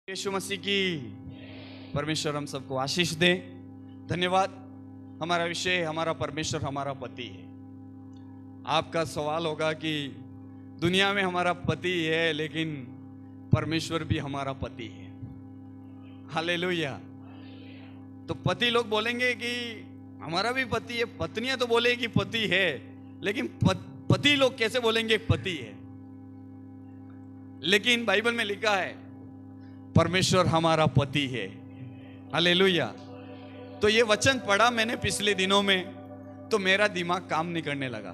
यीशु मसीह की परमेश्वर हम सबको आशीष दे। धन्यवाद। हमारा विषय हमारा परमेश्वर हमारा पति है। आपका सवाल होगा कि दुनिया में हमारा पति है लेकिन परमेश्वर भी हमारा पति है। हालेलुया। तो पति लोग बोलेंगे कि हमारा भी पति है, पत्नियां तो बोलेगी पति है, लेकिन पति लोग कैसे बोलेंगे पति है? लेकिन बाइबल में लिखा है परमेश्वर हमारा पति है। हालेलुया। तो ये वचन पढ़ा मैंने पिछले दिनों में, तो मेरा दिमाग काम नहीं करने लगा।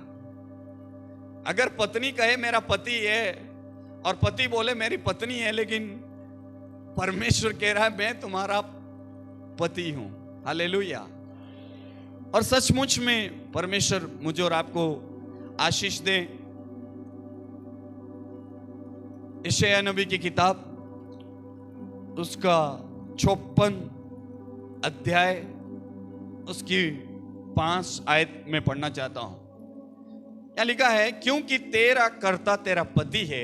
अगर पत्नी कहे मेरा पति है और पति बोले मेरी पत्नी है, लेकिन परमेश्वर कह रहा है मैं तुम्हारा पति हूं। हालेलुया। और सचमुच में परमेश्वर मुझे और आपको आशीष दे। यशायाह नबी की किताब उसका 56 अध्याय उसकी 5 आयत में पढ़ना चाहता हूं। क्या लिखा है? क्योंकि तेरा कर्ता तेरा पति है,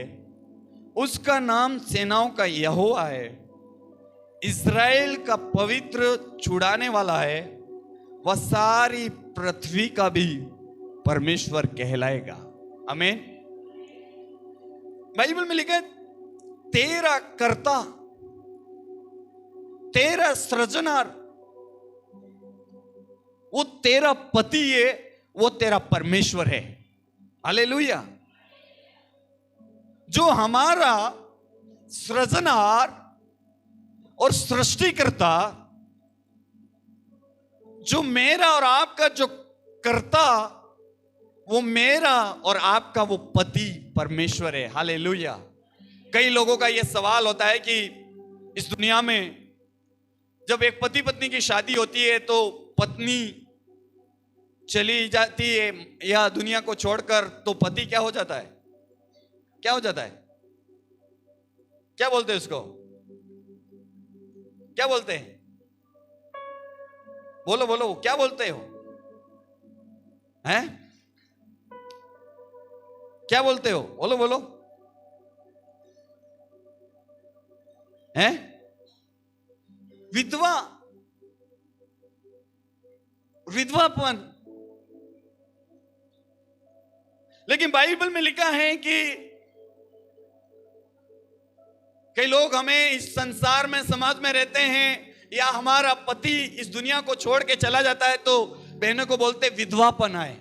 उसका नाम सेनाओं का यहोवा है, इस्राएल का पवित्र छुड़ाने वाला है, वह सारी पृथ्वी का भी परमेश्वर कहलाएगा। आमीन। बाइबल में लिखा है तेरा कर्ता, तेरा सृजनहार, वो तेरा पति है, वो तेरा परमेश्वर है। हालेलुया। जो हमारा सृजनहार और सृष्टिकर्ता, जो मेरा और आपका जो कर्ता, वो मेरा और आपका वो पति परमेश्वर है। हालेलुया। कई लोगों का यह सवाल होता है कि इस दुनिया में जब एक पति पत्नी की शादी होती है तो पत्नी चली जाती है या दुनिया को छोड़कर, तो पति क्या हो जाता है? क्या हो जाता है? क्या बोलते हैं उसको? क्या बोलते हैं? बोलो बोलो, क्या बोलते हो? हैं? क्या बोलते हो? बोलो बोलो। हैं? विधवा, विधवापन। लेकिन बाइबल में लिखा है कि कई लोग हमें इस संसार में समाज में रहते हैं, या हमारा पति इस दुनिया को छोड़ के चला जाता है तो बहनों को बोलते विधवापन आए।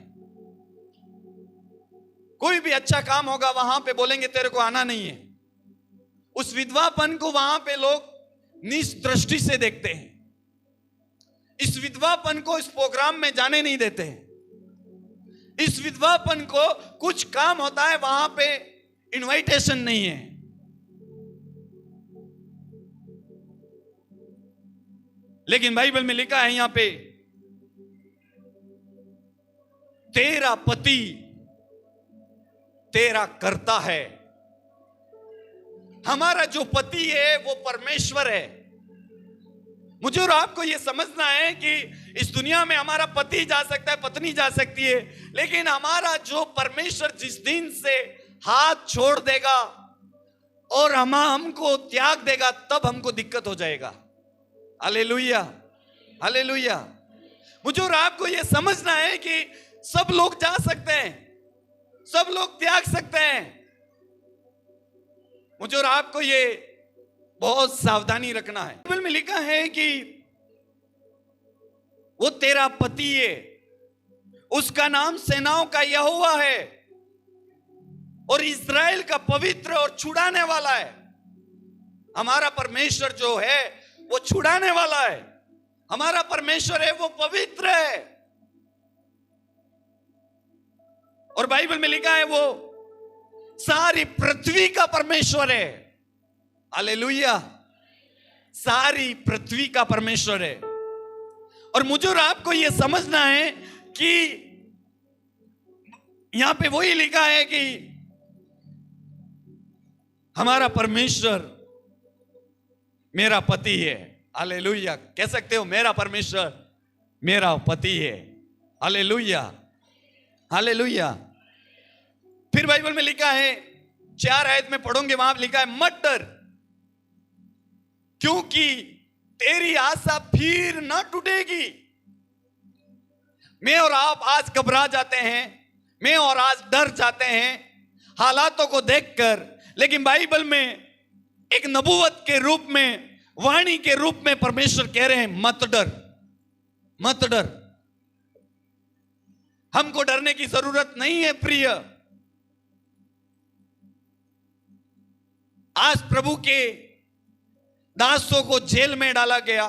कोई भी अच्छा काम होगा वहां पे बोलेंगे तेरे को आना नहीं है। उस विधवापन को वहां पे लोग नीच दृष्टि से देखते हैं। इस विधवापन को इस प्रोग्राम में जाने नहीं देते हैं। इस विधवापन को कुछ काम होता है वहां पे इनविटेशन नहीं है। लेकिन बाइबल में लिखा है यहां पे तेरा पति तेरा कर्ता है। हमारा जो पति है वो परमेश्वर है। मुझे और आपको यह समझना है कि इस दुनिया में हमारा पति जा सकता है, पत्नी जा सकती है, लेकिन हमारा जो परमेश्वर जिस दिन से हाथ छोड़ देगा और हमको त्याग देगा, तब हमको दिक्कत हो जाएगा। हालेलुया। हालेलुया। मुझे और आपको यह समझना है कि सब लोग जा सकते हैं, सब लोग त्याग सकते हैं। मुझे और आपको ये बहुत सावधानी रखना है। बाइबल में लिखा है कि वो तेरा पति है, उसका नाम सेनाओं का यहोवा है, और इस्राएल का पवित्र और छुड़ाने वाला है। हमारा परमेश्वर जो है वो छुड़ाने वाला है। हमारा परमेश्वर है वो पवित्र है। और बाइबल में लिखा है वो सारी पृथ्वी का परमेश्वर है। हालेलुया। सारी पृथ्वी का परमेश्वर है। और मुझे और आपको यह समझना है कि यहां पे वही लिखा है कि हमारा परमेश्वर मेरा पति है। हालेलुया। कह सकते हो मेरा परमेश्वर मेरा पति है। हालेलुया। हालेलुया। फिर बाइबल में लिखा है 4 आयत में पढ़ोगे, वहां लिखा है मत डर, क्योंकि तेरी आशा फिर ना टूटेगी। मैं और आप आज घबरा जाते हैं, मैं और आज डर जाते हैं हालातों को देखकर, लेकिन बाइबल में एक नबूवत के रूप में, वाणी के रूप में परमेश्वर कह रहे हैं मत डर, मत डर। हमको डरने की जरूरत नहीं है प्रिय। आज प्रभु के दासों को जेल में डाला गया।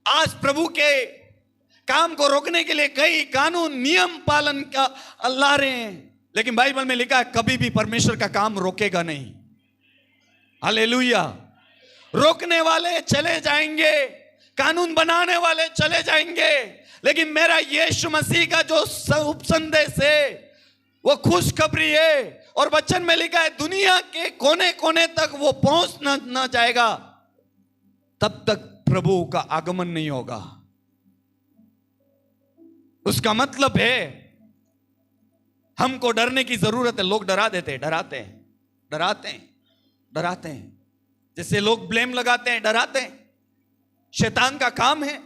आज प्रभु के काम को रोकने के लिए कई कानून नियम पालन का ला रहे हैं, लेकिन बाइबल में लिखा है कभी भी परमेश्वर का काम रोकेगा नहीं। हालेलुया। रोकने वाले चले जाएंगे, कानून बनाने वाले चले जाएंगे, लेकिन मेरा यीशु मसीह का जो उपसंदेश है वो खुशखबरी है। और वचन में लिखा है दुनिया के कोने कोने तक वो पहुंच ना जाएगा तब तक प्रभु का आगमन नहीं होगा। उसका मतलब है हमको डरने की जरूरत है। लोग डरा देते हैं, डराते हैं, डराते हैं, डराते हैं, जैसे लोग ब्लेम लगाते हैं, डराते हैं, शैतान का काम है।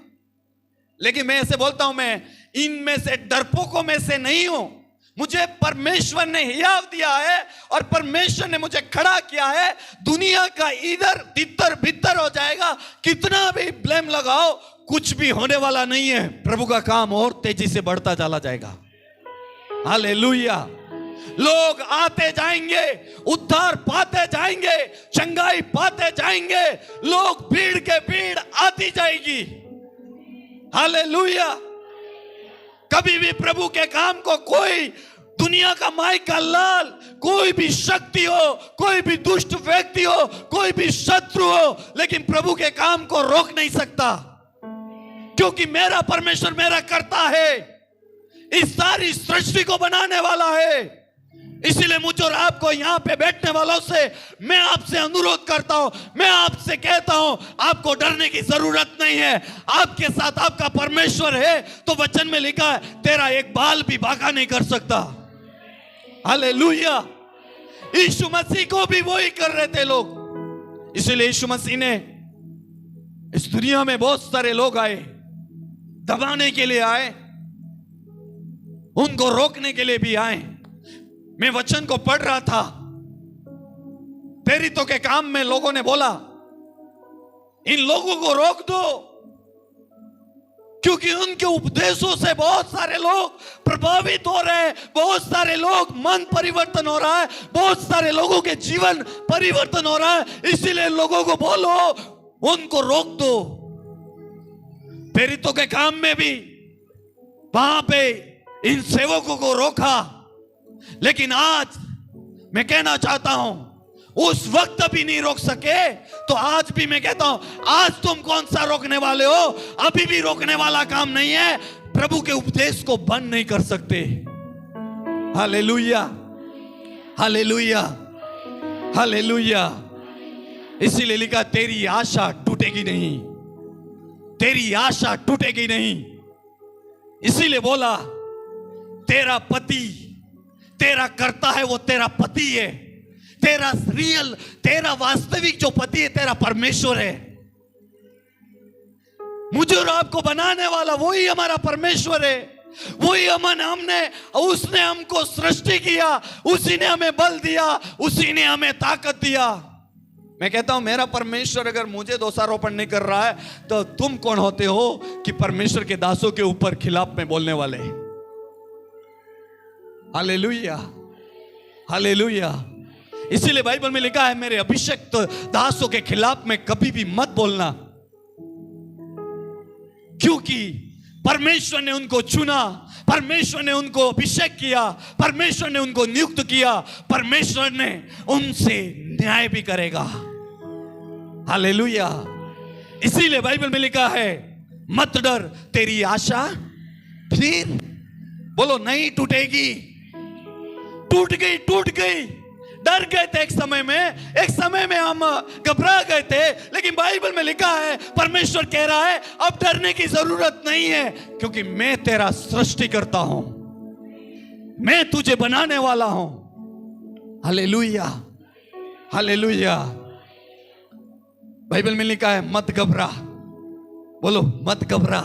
लेकिन मैं ऐसे बोलता हूं, मैं इनमें से डरपोकों में से नहीं हूं। मुझे परमेश्वर ने हियाव दिया है और परमेश्वर ने मुझे खड़ा किया है। दुनिया का इधर तितर बितर हो जाएगा, कितना भी ब्लेम लगाओ कुछ भी होने वाला नहीं है। प्रभु का काम और तेजी से बढ़ता चला जाएगा। हालेलुया। लोग आते जाएंगे, उद्धार पाते जाएंगे, चंगाई पाते जाएंगे, लोग भीड़ के भीड़ आती जाएगी। हालेलुया। कभी भी प्रभु के काम को कोई दुनिया का माई का लाल, कोई भी शक्ति हो, कोई भी दुष्ट व्यक्ति हो, कोई भी शत्रु हो, लेकिन प्रभु के काम को रोक नहीं सकता, क्योंकि मेरा परमेश्वर मेरा करता है, इस सारी सृष्टि को बनाने वाला है। इसीलिए मुझे और आपको यहां पे बैठने वालों से मैं आपसे अनुरोध करता हूं, मैं आपसे कहता हूं, आपको डरने की जरूरत नहीं है। आपके साथ आपका परमेश्वर है। तो वचन में लिखा है तेरा एक बाल भी बांका नहीं कर सकता। हालेलुया। यीशु मसीह को भी वही कर रहे थे लोग। इसीलिए यीशु मसीह ने इस दुनिया में बहुत सारे लोग आए, दबाने के लिए आए, उनको रोकने के लिए भी आए। मैं वचन को पढ़ रहा था, प्रेरितों के काम में लोगों ने बोला इन लोगों को रोक दो, क्योंकि उनके उपदेशों से बहुत सारे लोग प्रभावित हो रहे हैं, बहुत सारे लोग मन परिवर्तन हो रहा है, बहुत सारे लोगों के जीवन परिवर्तन हो रहा है। इसीलिए लोगों को बोलो उनको रोक दो। प्रेरितों के काम में भी वहां पे इन सेवकों को रोका, लेकिन आज मैं कहना चाहता हूं उस वक्त भी नहीं रोक सके तो आज भी मैं कहता हूं, आज तुम कौन सा रोकने वाले हो? अभी भी रोकने वाला काम नहीं है। प्रभु के उपदेश को बंद नहीं कर सकते। Hallelujah, hallelujah, hallelujah. इसीलिए लिखा तेरी आशा टूटेगी नहीं, तेरी आशा टूटेगी नहीं। इसीलिए बोला तेरा पति तेरा करता है, वो तेरा पति है। तेरा रियल, तेरा वास्तविक जो पति है तेरा परमेश्वर है। मुझे और आपको बनाने वाला वही हमारा परमेश्वर है। वही हमने उसने हमको सृष्टि किया, उसी ने हमें बल दिया, उसी ने हमें ताकत दिया। मैं कहता हूं मेरा परमेश्वर अगर मुझे दोषारोपण नहीं कर रहा है तो तुम कौन होते हो कि परमेश्वर के दासों के ऊपर खिलाफ में बोलने वाले? Hallelujah, hallelujah. इसीलिए बाइबल में लिखा है मेरे अभिषिक्त दासों के खिलाफ में कभी भी मत बोलना, क्योंकि परमेश्वर ने उनको चुना, परमेश्वर ने उनको अभिषेक किया, परमेश्वर ने उनको नियुक्त किया, परमेश्वर ने उनसे न्याय भी करेगा। हालेलुया। इसीलिए बाइबल में लिखा है मत डर, तेरी आशा फिर बोलो नहीं टूटेगी। टूट गई, टूट गई। डर गए थे एक समय में हम घबरा गए थे, लेकिन बाइबल में लिखा है परमेश्वर कह रहा है अब डरने की जरूरत नहीं है, क्योंकि मैं तेरा सृष्टि करता हूं, मैं तुझे बनाने वाला हूं। Hallelujah, hallelujah. बाइबल में लिखा है मत घबरा, बोलो मत घबरा।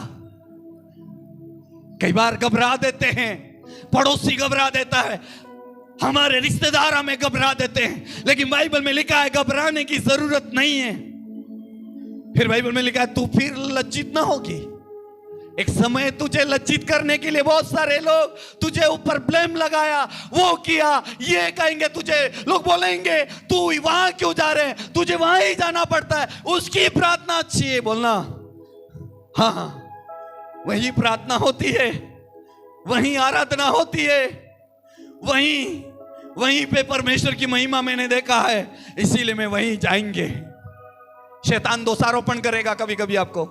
कई बार घबरा देते हैं, पड़ोसी घबरा देता है, हमारे रिश्तेदार हमें घबरा देते हैं, लेकिन बाइबल में लिखा है घबराने की जरूरत नहीं है। फिर बाइबल में लिखा है तू फिर लज्जित ना होगी। एक समय तुझे लज्जित करने के लिए बहुत सारे लोग तुझे ऊपर ब्लेम लगाया, वो किया, ये कहेंगे तुझे, लोग बोलेंगे तू वहां क्यों जा रहे हैं, तुझे वहां ही जाना पड़ता है। उसकी प्रार्थना अच्छी है, बोलना हाँ, वही प्रार्थना होती है, वही आराधना होती है, वहीं पे परमेश्वर की महिमा मैंने देखा है, इसीलिए मैं वहीं जाएंगे। शैतान दोषारोपण करेगा कभी कभी आपको,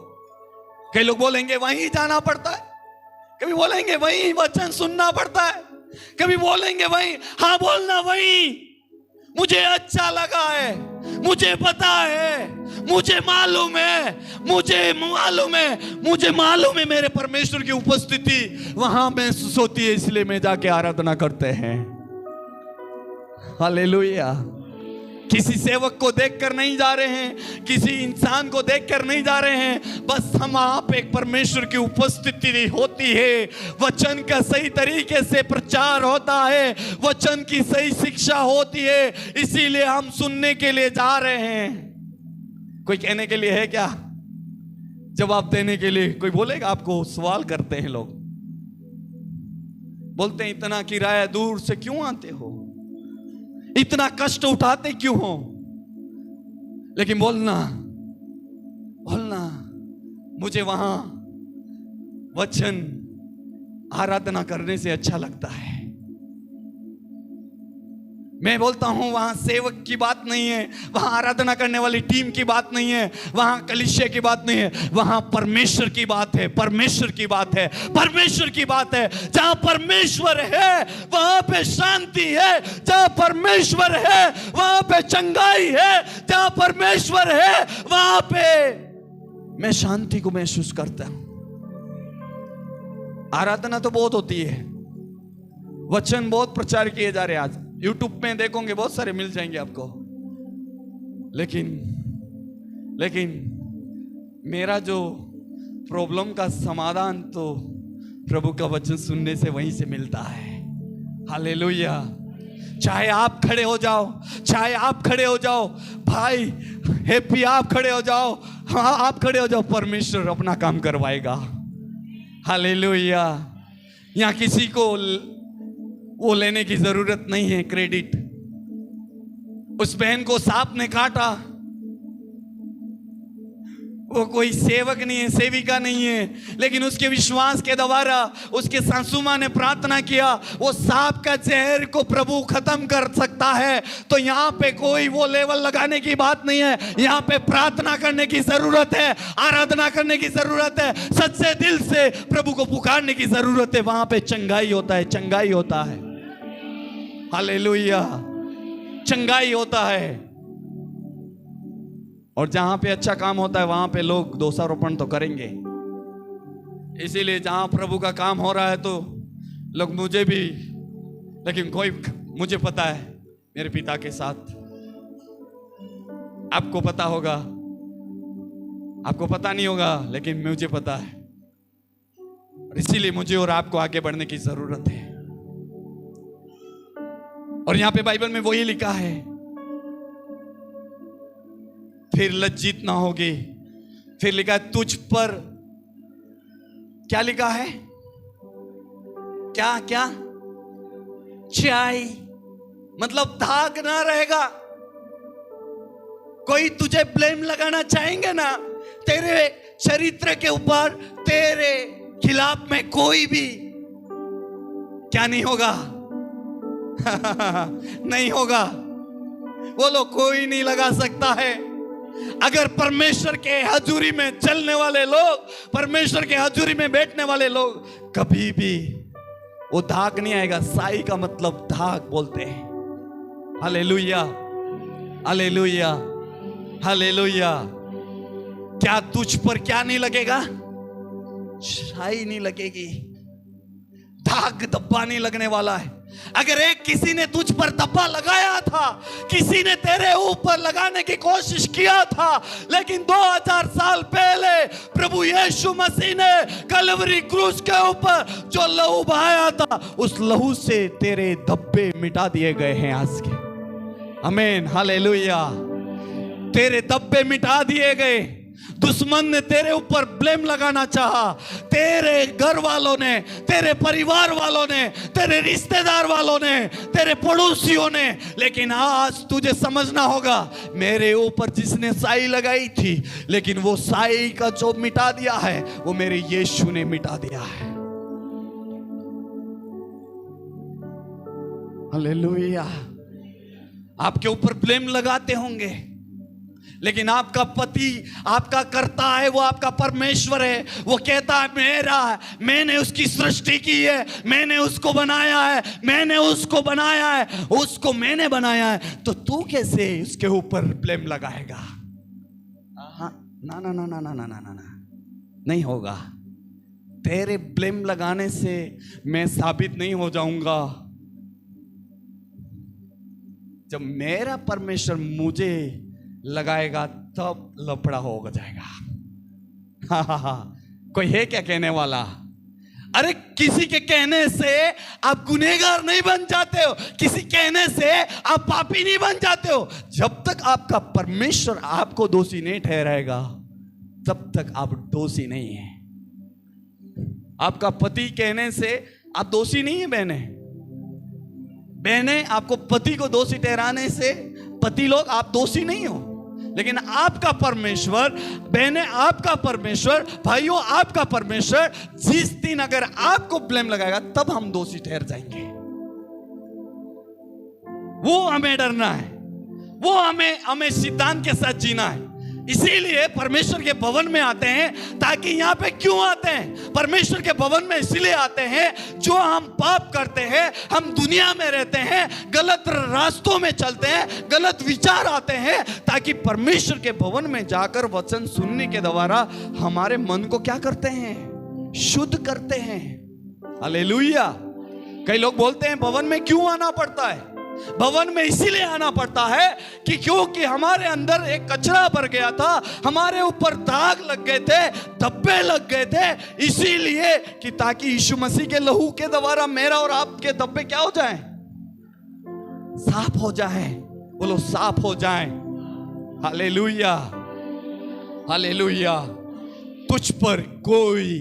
कई लोग बोलेंगे वहीं जाना पड़ता है, कभी बोलेंगे वहीं वचन सुनना पड़ता है, कभी बोलेंगे वहीं, हाँ बोलना वहीं, मुझे अच्छा लगा है, मुझे पता है, मुझे मालूम है मेरे परमेश्वर की उपस्थिति वहां महसूस होती है, इसलिए मैं जाके आराधना करते हैं। हालेलुया। किसी सेवक को देखकर नहीं जा रहे हैं, किसी इंसान को देखकर नहीं जा रहे हैं, बस हम वहां पे एक परमेश्वर की उपस्थिति होती है, वचन का सही तरीके से प्रचार होता है, वचन की सही शिक्षा होती है, इसीलिए हम सुनने के लिए जा रहे हैं। कोई कहने के लिए है क्या? जवाब देने के लिए कोई बोलेगा आपको? सवाल करते हैं लोग, बोलते हैं इतना किराया दूर से क्यों आते हो, इतना कष्ट उठाते क्यों हो? लेकिन बोलना मुझे वहां वचन आराधना करने से अच्छा लगता है। मैं बोलता हूं वहां सेवक की बात नहीं है, वहां आराधना करने वाली टीम की बात नहीं है, वहां कलीसिया की बात नहीं है, वहां परमेश्वर की बात है, परमेश्वर की बात है, परमेश्वर की बात है। जहां परमेश्वर है वहां पे शांति है, जहां परमेश्वर है वहां पे चंगाई है, जहां परमेश्वर है वहां पे मैं शांति को महसूस करता हूं। आराधना तो बहुत होती है, वचन बहुत प्रचार किए जा रहे हैं, आज यूट्यूब में देखोगे बहुत सारे मिल जाएंगे आपको, लेकिन मेरा जो प्रॉब्लम का समाधान तो प्रभु का वचन सुनने से वहीं से मिलता है। हालेलुया। चाहे आप खड़े हो जाओ, भाई हैप्पी आप खड़े हो जाओ, हाँ आप खड़े हो जाओ, परमेश्वर अपना काम करवाएगा। हालेलुया। यहाँ किसी को वो लेने की जरूरत नहीं है क्रेडिट। उस बहन को सांप ने काटा, वो कोई सेवक नहीं है, सेविका नहीं है, लेकिन उसके विश्वास के द्वारा उसके सासू मां ने प्रार्थना किया, वो सांप का जहर को प्रभु खत्म कर सकता है। तो यहाँ पे कोई वो लेवल लगाने की बात नहीं है, यहाँ पे प्रार्थना करने की जरूरत है, आराधना करने की जरूरत है, सच्चे दिल से प्रभु को पुकारने की जरूरत है। वहां पे चंगाई होता है। हालेलुया। चंगाई होता है। और जहां पे अच्छा काम होता है वहां पे लोग दोषारोपण तो करेंगे। इसीलिए जहां प्रभु का काम हो रहा है तो लोग मुझे भी, लेकिन मुझे पता है मेरे पिता के साथ, आपको पता होगा, आपको पता नहीं होगा, लेकिन मुझे पता है। इसीलिए मुझे और आपको आगे बढ़ने की जरूरत है। और यहां पे बाइबल में वही लिखा है, फिर लज्जित ना होगी। फिर लिखा है तुझ पर, क्या लिखा है, क्या चाय, मतलब दाग ना रहेगा। कोई तुझे ब्लेम लगाना चाहेंगे ना तेरे चरित्र के ऊपर, तेरे खिलाफ में कोई भी क्या नहीं होगा नहीं होगा। बोलो कोई नहीं लगा सकता है। अगर परमेश्वर के हजूरी में चलने वाले लोग, परमेश्वर के हजूरी में बैठने वाले लोग, कभी भी वो दाग नहीं आएगा। साई का मतलब दाग बोलते हैं। Hallelujah, hallelujah, hallelujah. क्या तुझ पर क्या नहीं लगेगा? छाई नहीं लगेगी, दाग धब्बा नहीं लगने वाला है। अगर एक किसी ने तुझ पर धब्बा लगाया था, किसी ने तेरे ऊपर लगाने की कोशिश किया था, लेकिन 2000 साल पहले प्रभु यीशु मसीह ने कलवरी क्रूस के ऊपर जो लहू बहाया था, उस लहू से तेरे धब्बे मिटा दिए गए हैं आज के। आमीन, हालेलुया। तेरे धब्बे मिटा दिए गए। दुश्मन ने तेरे ऊपर ब्लेम लगाना चाहा, तेरे घर वालों ने, तेरे परिवार वालों ने, तेरे रिश्तेदार वालों ने, तेरे पड़ोसियों ने, लेकिन आज तुझे समझना होगा, मेरे ऊपर जिसने साई लगाई थी, लेकिन वो साई का जो मिटा दिया है, वो मेरे यीशु ने मिटा दिया है। हालेलुया। आपके ऊपर ब्लेम लगाते होंगे, लेकिन आपका पति, आपका कर्ता है, वो आपका परमेश्वर है। वो कहता है मेरा है, मैंने उसकी सृष्टि की है, मैंने उसको बनाया है, मैंने उसको बनाया है, उसको मैंने बनाया है, तो तू कैसे उसके ऊपर ब्लेम लगाएगा? ना ना ना ना ना ना ना ना ना, नहीं होगा। तेरे ब्लेम लगाने से मैं साबित नहीं हो जाऊंगा। जब मेरा परमेश्वर मुझे लगाएगा तब लफड़ा हो जाएगा। हा हा हा। कोई है क्या कहने वाला? अरे किसी के कहने से आप गुनहगार नहीं बन जाते हो, किसी कहने से आप पापी नहीं बन जाते हो। जब तक आपका परमेश्वर आपको दोषी नहीं ठहराएगा, तब तक आप दोषी नहीं है। आपका पति कहने से आप दोषी नहीं है। बहने आपको पति को दोषी ठहराने से पति लोग आप दोषी नहीं हो, लेकिन आपका परमेश्वर, बहने आपका परमेश्वर, भाइयों आपका परमेश्वर, जिस दिन अगर आपको ब्लेम लगाएगा तब हम दोषी ठहर जाएंगे। वो हमें डरना है, वो हमें सिद्धांत के साथ जीना है। इसीलिए परमेश्वर के भवन में आते हैं। ताकि यहां पे क्यों आते हैं? परमेश्वर के भवन में इसलिए आते हैं, जो हम पाप करते हैं, हम दुनिया में रहते हैं, गलत रास्तों में चलते हैं, गलत विचार आते हैं, ताकि परमेश्वर के भवन में जाकर वचन सुनने के द्वारा हमारे मन को क्या करते हैं? शुद्ध करते हैं। हालेलुया। कई लोग बोलते हैं भवन में क्यों आना पड़ता है? भवन में इसीलिए आना पड़ता है कि क्योंकि हमारे अंदर एक कचरा भर गया था, हमारे ऊपर दाग लग गए थे, धब्बे लग गए थे, इसीलिए कि ताकि यीशु मसीह के लहू के द्वारा मेरा और आपके धब्बे क्या हो जाएं? साफ हो जाएं। बोलो साफ हो जाएं। Hallelujah, hallelujah. तुझ पर कोई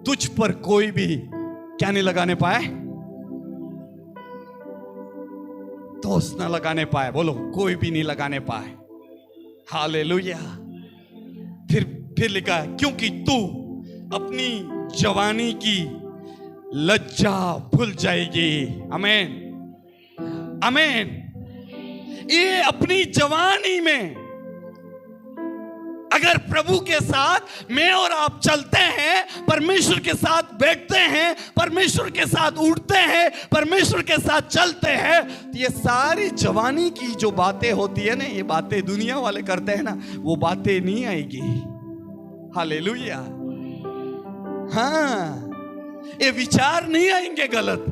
तुझ पर कोई भी क्या नहीं लगाने पाए? दोष न लगाने पाए। बोलो कोई भी नहीं लगाने पाए। हालेलुया। फिर लिखा है, क्योंकि तू अपनी जवानी की लज्जा भूल जाएगी। आमीन, आमीन। ये अपनी जवानी में अगर प्रभु के साथ मैं और आप चलते हैं, परमेश्वर के साथ बैठते हैं, परमेश्वर के साथ उठते हैं, परमेश्वर के साथ चलते हैं, तो ये सारी जवानी की जो बातें होती है ना, ये बातें दुनिया वाले करते हैं ना, वो बातें नहीं आएगी। हालेलुया। हाँ, ये विचार नहीं आएंगे गलत।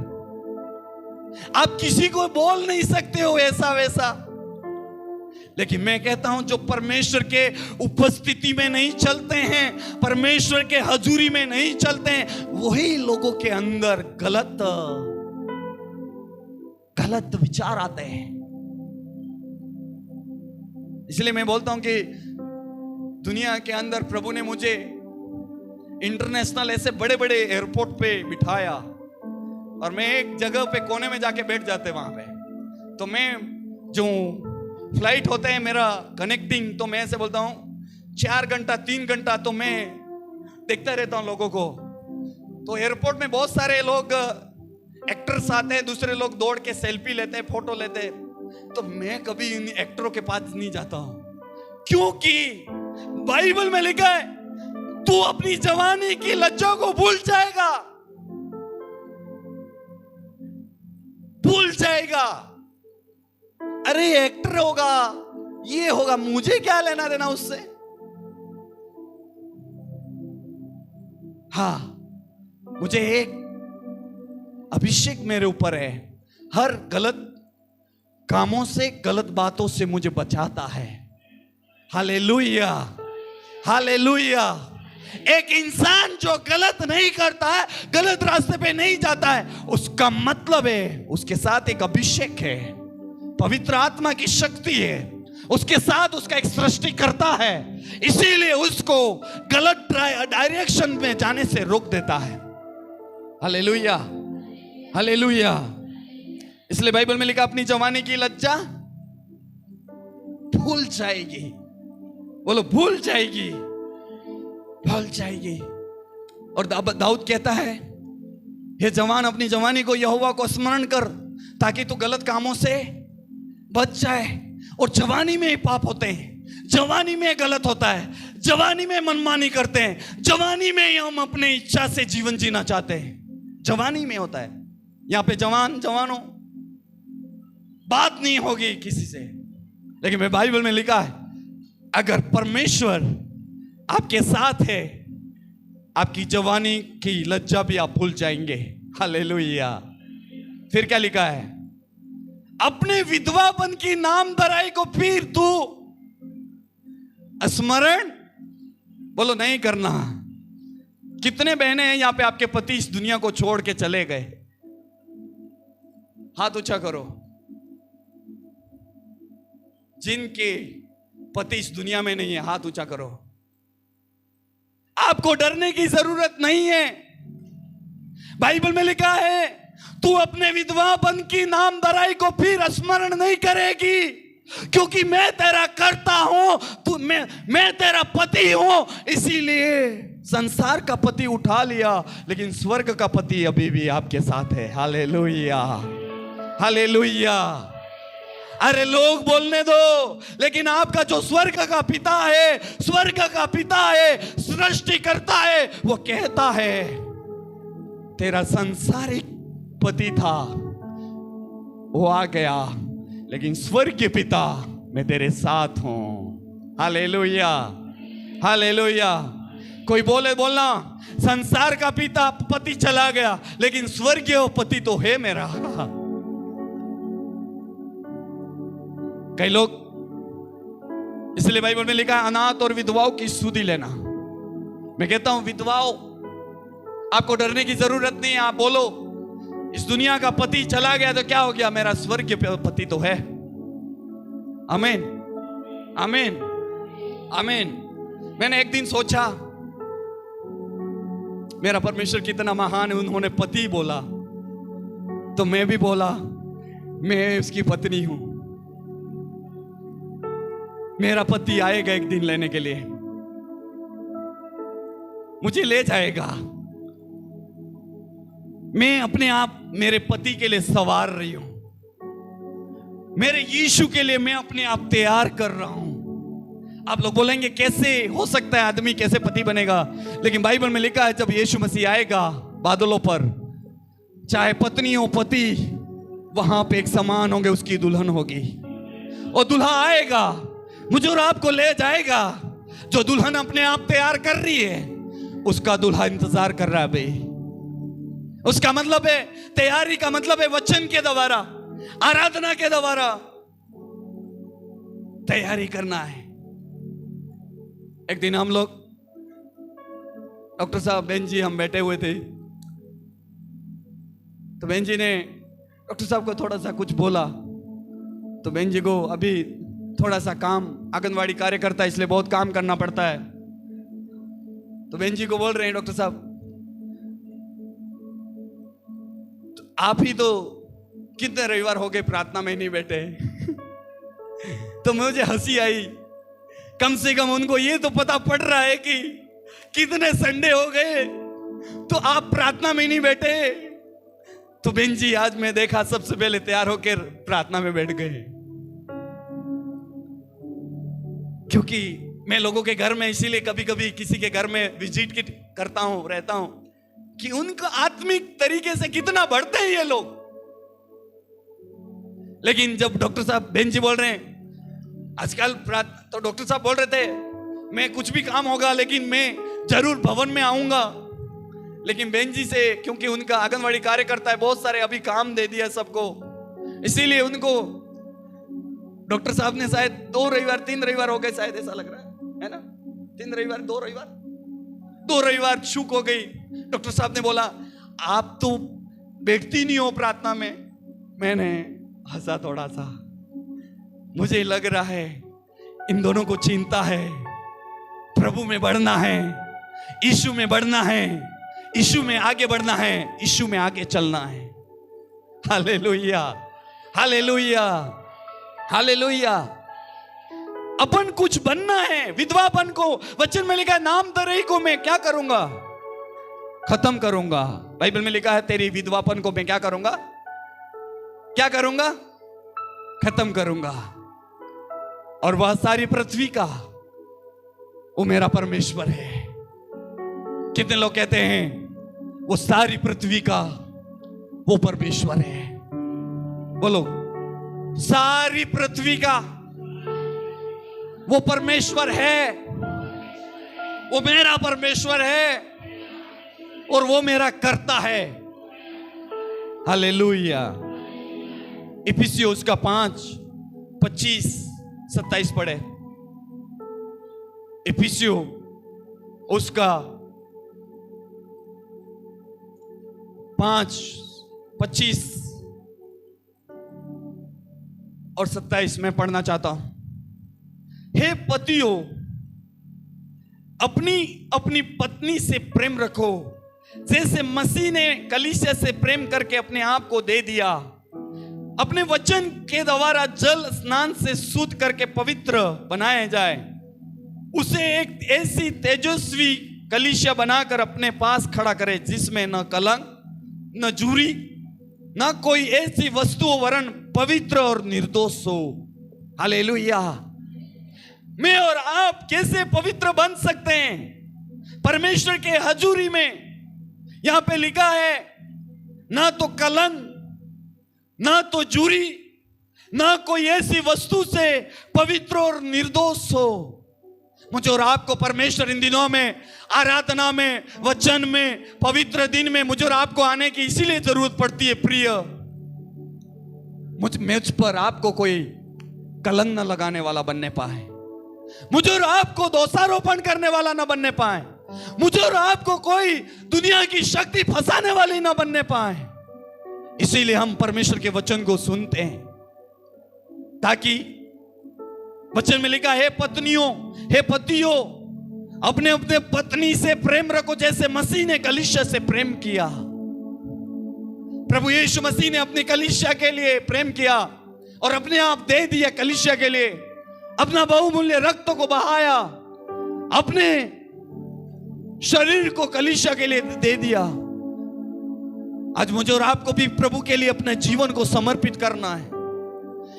आप किसी को बोल नहीं सकते हो ऐसा वैसा, लेकिन मैं कहता हूं जो परमेश्वर के उपस्थिति में नहीं चलते हैं, परमेश्वर के हजूरी में नहीं चलते हैं, वही लोगों के अंदर गलत विचार आते हैं। इसलिए मैं बोलता हूं कि दुनिया के अंदर प्रभु ने मुझे इंटरनेशनल ऐसे बड़े बड़े एयरपोर्ट पे बिठाया, और मैं एक जगह पे कोने में जाके बैठ जाते वहां पे, तो मैं जो फ्लाइट होते हैं मेरा कनेक्टिंग, तो मैं ऐसे बोलता हूं 4 घंटा 3 घंटा तो मैं देखता रहता हूं लोगों को। तो एयरपोर्ट में बहुत सारे लोग एक्टर्स आते हैं, दूसरे लोग दौड़ के सेल्फी लेते हैं, फोटो लेते हैं, तो मैं कभी इन एक्टरों के पास नहीं जाता हूं, क्योंकि बाइबल में लिखा है तू अपनी जवानी की लज्जा को भूल जाएगा, भूल जाएगा। अरे एक्टर होगा, ये होगा, मुझे क्या लेना देना उससे। हाँ, मुझे एक अभिषेक मेरे ऊपर है, हर गलत कामों से, गलत बातों से मुझे बचाता है। Hallelujah, hallelujah. एक इंसान जो गलत नहीं करता है, गलत रास्ते पे नहीं जाता है, उसका मतलब है उसके साथ एक अभिषेक है, पवित्र आत्मा की शक्ति है उसके साथ, उसका एक सृष्टि करता है, इसीलिए उसको गलत डायरेक्शन में जाने से रोक देता है। Hallelujah, hallelujah. इसलिए बाइबल में लिखा, अपनी जवानी की लज्जा भूल जाएगी। बोलो, भूल जाएगी, भूल जाएगी। और दाऊद कहता है, हे जवान, अपनी जवानी को यहोवा को स्मरण कर, ताकि तू गलत कामों से बच जाए। और जवानी में ही पाप होते हैं, जवानी में गलत होता है, जवानी में मनमानी करते हैं, जवानी में ही हम अपनी इच्छा से जीवन जीना चाहते हैं, जवानी में होता है। यहां पे जवानों बात नहीं होगी किसी से, लेकिन मैं बाइबल में लिखा है, अगर परमेश्वर आपके साथ है, आपकी जवानी की लज्जा भी आप भूल जाएंगे। हालेलुया। फिर क्या लिखा है, अपने विधवापन की नामधराई को फिर तू स्मरण, बोलो, नहीं करना। कितने बहनें हैं यहां पे, आपके पति इस दुनिया को छोड़ के चले गए? हाथ ऊंचा करो। जिनके पति इस दुनिया में नहीं है, हाथ ऊंचा करो। आपको डरने की जरूरत नहीं है। बाइबल में लिखा है, तू अपने विधवापन की नामधराई को फिर स्मरण नहीं करेगी, क्योंकि मैं तेरा करता हूं, मैं तेरा पति हूं। इसीलिए संसार का पति उठा लिया, लेकिन स्वर्ग का पति अभी भी आपके साथ है। Hallelujah, hallelujah. अरे लोग बोलने दो, लेकिन आपका जो स्वर्ग का पिता है, स्वर्ग का पिता है, सृष्टि करता है, वो कहता है, तेरा सांसारिक पति था, वो आ गया, लेकिन स्वर्गीय पिता, मैं तेरे साथ हूं। Hallelujah, hallelujah. कोई बोलना, संसार का पिता पति चला गया, लेकिन स्वर्गीय पति तो है मेरा। कई लोग, इसलिए बाइबल में लिखा है, अनाथ और विधवाओं की सुधि लेना। मैं कहता हूं, विधवाओं, आपको डरने की जरूरत नहीं है। आप बोलो, इस दुनिया का पति चला गया तो क्या हो गया, मेरा स्वर्गीय पति तो है। आमीन, आमीन, आमीन। मैंने एक दिन सोचा, मेरा परमेश्वर कितना महान है, उन्होंने पति बोला तो मैं भी बोला, मैं उसकी पत्नी हूं। मेरा पति आएगा एक दिन लेने के लिए, मुझे ले जाएगा। मैं अपने आप मेरे पति के लिए संवार रही हूं, मेरे यीशु के लिए मैं अपने आप तैयार कर रहा हूं। आप लोग बोलेंगे, कैसे हो सकता है, आदमी कैसे पति बनेगा? लेकिन बाइबल में लिखा है, जब यीशु मसीह आएगा बादलों पर, चाहे पत्नी हो पति, वहां पे एक समान होंगे, उसकी दुल्हन होगी। और दुल्हा आएगा, मुझे और आपको ले जाएगा। जो दुल्हन अपने आप तैयार कर रही है, उसका दुल्हा इंतजार कर रहा है भाई। उसका मतलब है, तैयारी का मतलब है वचन के द्वारा, आराधना के द्वारा तैयारी करना है। एक दिन हम लोग, डॉक्टर साहब, बहन जी, हम बैठे हुए थे, तो बहन जी ने डॉक्टर साहब को थोड़ा सा कुछ बोला। तो बहन जी को अभी थोड़ा सा काम, आंगनवाड़ी कार्यकर्ता, इसलिए बहुत काम करना पड़ता है। तो बहन जी को बोल रहे हैं, डॉक्टर साहब, तो आप ही तो कितने रविवार हो गए प्रार्थना में नहीं बैठे। तो मुझे हंसी आई, कम से कम उनको ये तो पता पड़ रहा है कि कितने संडे हो गए तो आप प्रार्थना में नहीं बैठे। तो बहन जी, आज मैं देखा सबसे पहले तैयार होकर प्रार्थना में बैठ गए, क्योंकि मैं लोगों के घर में, इसीलिए कभी कभी किसी के घर में विजिट करता हूं, रहता हूं, कि उनका आत्मिक तरीके से कितना बढ़ते हैं ये लोग। लेकिन जब डॉक्टर साहब, बहन जी बोल रहे हैं आजकल, तो डॉक्टर साहब बोल रहे थे, मैं कुछ भी काम होगा लेकिन मैं जरूर भवन में आऊंगा। लेकिन बहन जी से, क्योंकि उनका आंगनवाड़ी कार्यकर्ता है, बहुत सारे अभी काम दे दिया सबको, इसीलिए उनको डॉक्टर साहब ने शायद 2 रविवार 3 रविवार हो गए शायद, ऐसा लग रहा है ना, 3 रविवार 2 रविवार चूक हो गई। डॉक्टर साहब ने बोला आप तो बैठती नहीं हो प्रार्थना में। मैंने हंसा थोड़ा सा, मुझे लग रहा है इन दोनों को चिंता है, प्रभु में बढ़ना है, यीशु में बढ़ना है, यीशु में आगे बढ़ना है, यीशु में आगे चलना है। Hallelujah, hallelujah, hallelujah. अपन कुछ बनना है। विधवापन को वचन में लिखा है, नाम तरही को मैं क्या करूंगा, खत्म करूंगा। बाइबल में लिखा है तेरी विधवापन को मैं क्या करूंगा, क्या करूंगा, खत्म करूंगा। और वह सारी पृथ्वी का वो मेरा परमेश्वर है। कितने लोग कहते हैं वो सारी पृथ्वी का वो परमेश्वर है? बोलो, सारी पृथ्वी का वो परमेश्वर है, वो मेरा परमेश्वर है और वो मेरा करता है। हालेलुया। इफिसियों उसका 5:25-27 पढ़े। इफिसियों उसका 5:25 और 27 में पढ़ना चाहता हूं। हे पतियों, अपनी अपनी पत्नी से प्रेम रखो, जैसे मसीह ने कलीसिया से प्रेम करके अपने आप को दे दिया, अपने वचन के द्वारा जल स्नान से शुद्ध करके पवित्र बनाया जाए, उसे एक ऐसी तेजस्वी कलीसिया बनाकर अपने पास खड़ा करे जिसमें न कलंक न झुर्री न कोई ऐसी वस्तु वरन पवित्र और निर्दोष हो। हालेलुया। मैं और आप कैसे पवित्र बन सकते हैं? परमेश्वर के हजूरी में। यहां पे लिखा है ना तो कलंक, ना तो झुर्री, ना कोई ऐसी वस्तु से पवित्र और निर्दोष हो। मुझे और आपको परमेश्वर इन दिनों में आराधना में, वचन में, पवित्र दिन में मुझे और आपको आने की इसीलिए जरूरत पड़ती है प्रिय। मुझ पर आपको कोई कलंक न लगाने वाला बनने पाए, मुझे और आपको दोषारोपण करने वाला न बनने पाए, मुझे और आपको कोई दुनिया की शक्ति फंसाने वाली न बनने पाए। इसीलिए हम परमेश्वर के वचन को सुनते हैं, ताकि वचन में लिखा है पत्नियों, हे पतियों, अपने अपने पत्नी से प्रेम रखो जैसे मसीह ने कलीसिया से प्रेम किया। प्रभु यीशु मसीह ने अपनी कलीसिया के लिए प्रेम किया और अपने आप दे दिया कलीसिया के लिए, अपना बहुमूल्य रक्त को बहाया, अपने शरीर को कलीसिया के लिए दे दिया। आज मुझे और आपको भी प्रभु के लिए अपने जीवन को समर्पित करना है।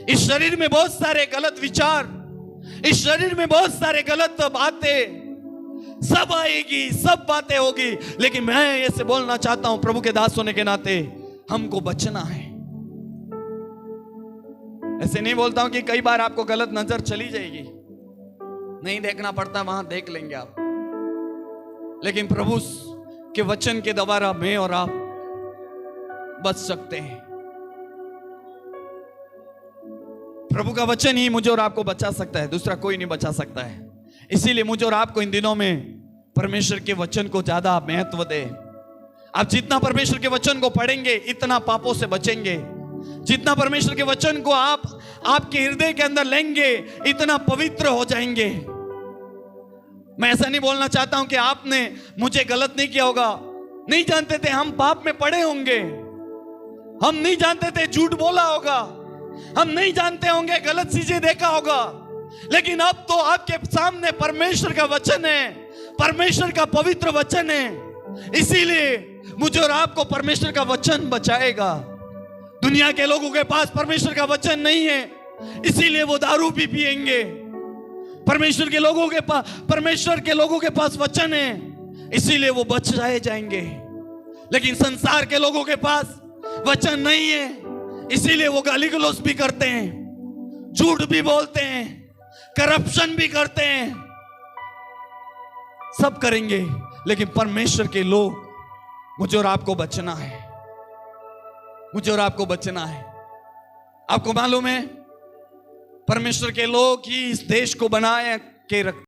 इस शरीर में बहुत सारे गलत विचार, इस शरीर में बहुत सारे गलत बातें सब आएगी, सब बातें होगी, लेकिन मैं ऐसे बोलना चाहता हूं प्रभु के दास होने के नाते हमको बचना है। ऐसे नहीं बोलता हूं कि कई बार आपको गलत नजर चली जाएगी, नहीं देखना पड़ता, वहां देख लेंगे आप, लेकिन प्रभु के वचन के द्वारा मैं और आप बच सकते हैं। प्रभु का वचन ही मुझे और आपको बचा सकता है, दूसरा कोई नहीं बचा सकता है। इसीलिए मुझे और आपको इन दिनों में परमेश्वर के वचन को ज्यादा महत्व दे। आप जितना परमेश्वर के वचन को पढ़ेंगे इतना पापों से बचेंगे, जितना परमेश्वर के वचन को आप आपके हृदय के अंदर लेंगे इतना पवित्र हो जाएंगे। मैं ऐसा नहीं बोलना चाहता हूं कि आपने मुझे गलत नहीं किया होगा, नहीं जानते थे हम पाप में पड़े होंगे, हम नहीं जानते थे झूठ बोला होगा, हम नहीं जानते होंगे गलत चीजें देखा होगा, लेकिन अब तो आपके सामने परमेश्वर का वचन है, परमेश्वर का पवित्र वचन है। इसीलिए मुझे और आपको परमेश्वर का वचन बचाएगा। दुनिया के लोगों के पास परमेश्वर का वचन नहीं है, इसीलिए वो दारू भी पिएंगे। परमेश्वर के लोगों के पास वचन है, इसीलिए वो बच जाएंगे। लेकिन संसार के लोगों के पास वचन नहीं है, इसीलिए वो गाली गलौज भी करते हैं, झूठ भी बोलते हैं, करप्शन भी करते हैं, सब करेंगे। लेकिन परमेश्वर के लोग मुझे और आपको बचना है, मुझे और आपको बचना है। आपको मालूम है परमेश्वर के लोग ही इस देश को बनाए के रख